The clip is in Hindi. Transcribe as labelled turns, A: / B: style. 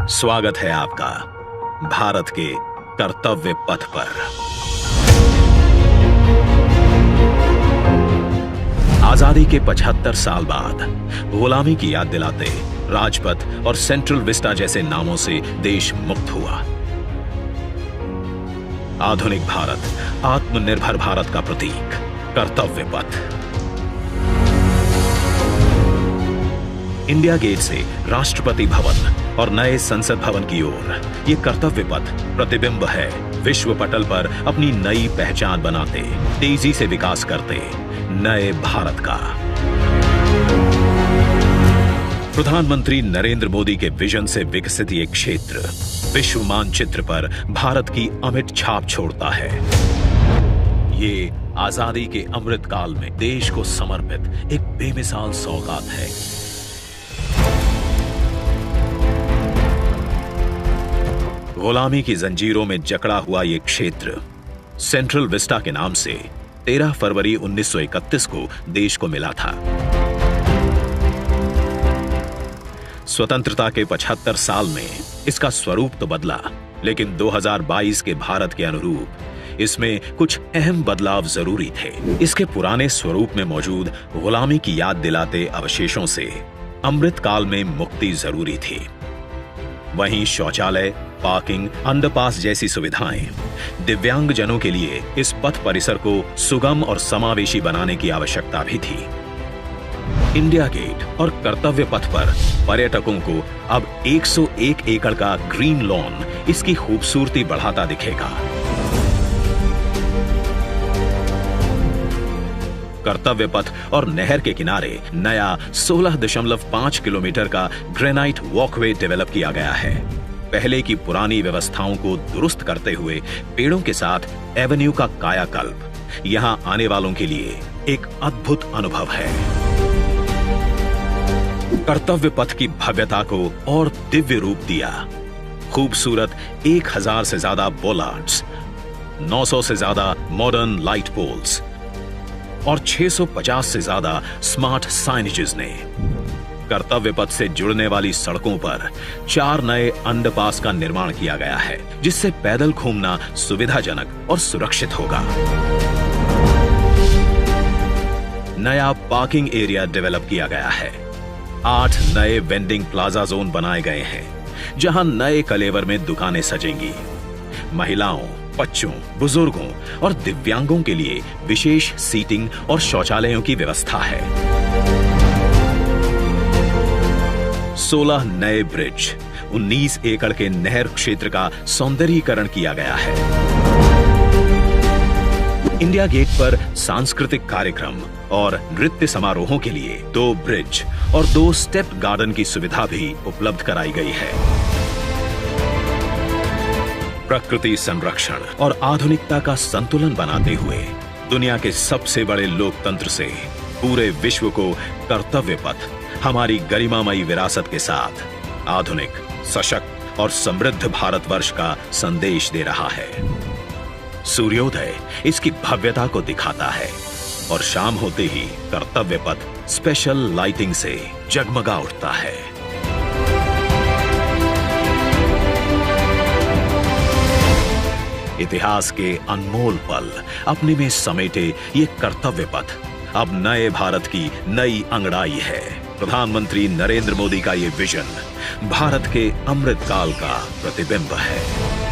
A: स्वागत है आपका भारत के कर्तव्य पथ पर। आजादी के 75 साल बाद गुलामी की याद दिलाते राजपथ और सेंट्रल विस्टा जैसे नामों से देश मुक्त हुआ। आधुनिक भारत, आत्मनिर्भर भारत का प्रतीक कर्तव्य पथ। इंडिया गेट से राष्ट्रपति भवन और नए संसद भवन की ओर ये कर्तव्य पथ प्रतिबिंब है विश्व पटल पर अपनी नई पहचान बनाते, तेजी से विकास करते नए भारत का। प्रधानमंत्री नरेंद्र मोदी के विजन से विकसित ये क्षेत्र विश्व मानचित्र पर भारत की अमिट छाप छोड़ता है। ये आजादी के अमृत काल में देश को समर्पित एक बेमिसाल सौगात है। गुलामी की जंजीरों में जकड़ा हुआ यह क्षेत्र सेंट्रल विस्टा के नाम से 13 फरवरी 1931 को देश को मिला था। स्वतंत्रता के 75 साल में इसका स्वरूप तो बदला, लेकिन 2022 के भारत के अनुरूप इसमें कुछ अहम बदलाव जरूरी थे। इसके पुराने स्वरूप में मौजूद गुलामी की याद दिलाते अवशेषों से अमृत काल में मुक्ति जरूरी थी। वहीं शौचालय, पार्किंग, अंडरपास जैसी सुविधाएं, दिव्यांग जनों के लिए इस पथ परिसर को सुगम और समावेशी बनाने की आवश्यकता भी थी। इंडिया गेट और कर्तव्य पथ पर पर्यटकों को अब 101 एकड़ का ग्रीन लॉन इसकी खूबसूरती बढ़ाता दिखेगा। कर्तव्य पथ और नहर के किनारे नया 16.5 किलोमीटर का ग्रेनाइट वॉकवे डेवलप किया गया है। पहले की पुरानी व्यवस्थाओं को दुरुस्त करते हुए पेड़ों के साथ एवेन्यू का कायाकल्प यहां आने वालों के लिए एक अद्भुत अनुभव है। कर्तव्य पथ की भव्यता को और दिव्य रूप दिया। खूबसूरत 1000 से ज्यादा बोलार्ड्स, 900 से ज्यादा मॉडर्न लाइट पोल्स और 650 से ज्यादा स्मार्ट साइनेजेस ने कर्तव्य पथ से जुड़ने वाली सड़कों पर 4 नए अंडरपास का निर्माण किया गया है, जिससे पैदल घूमना सुविधाजनक और सुरक्षित होगा। नया पार्किंग एरिया डेवलप किया गया है। 8 नए वेंडिंग प्लाजा जोन बनाए गए हैं, जहां नए कलेवर में दुकानें सजेंगी। महिलाओं, बच्चों, बुजुर्गों और दिव्यांगों के लिए विशेष सीटिंग और शौचालयों की व्यवस्था है। 16 नए ब्रिज, 19 एकड़ के नहर क्षेत्र का सौंदर्यीकरण किया गया है। इंडिया गेट पर सांस्कृतिक कार्यक्रम और नृत्य समारोहों के लिए 2 ब्रिज और 2 स्टेप गार्डन की सुविधा भी उपलब्ध कराई गई है। प्रकृति संरक्षण और आधुनिकता का संतुलन बनाते हुए दुनिया के सबसे बड़े लोकतंत्र से पूरे विश्व को कर्तव्य पथ हमारी गरिमामयी विरासत के साथ आधुनिक, सशक्त और समृद्ध भारतवर्ष का संदेश दे रहा है। सूर्योदय इसकी भव्यता को दिखाता है और शाम होते ही कर्तव्य पथ स्पेशल लाइटिंग से जगमगा उठता है। इतिहास के अनमोल पल अपने में समेटे ये कर्तव्य पथ अब नए भारत की नई अंगड़ाई है। प्रधानमंत्री नरेंद्र मोदी का ये विजन भारत के अमृत काल का प्रतिबिंब है।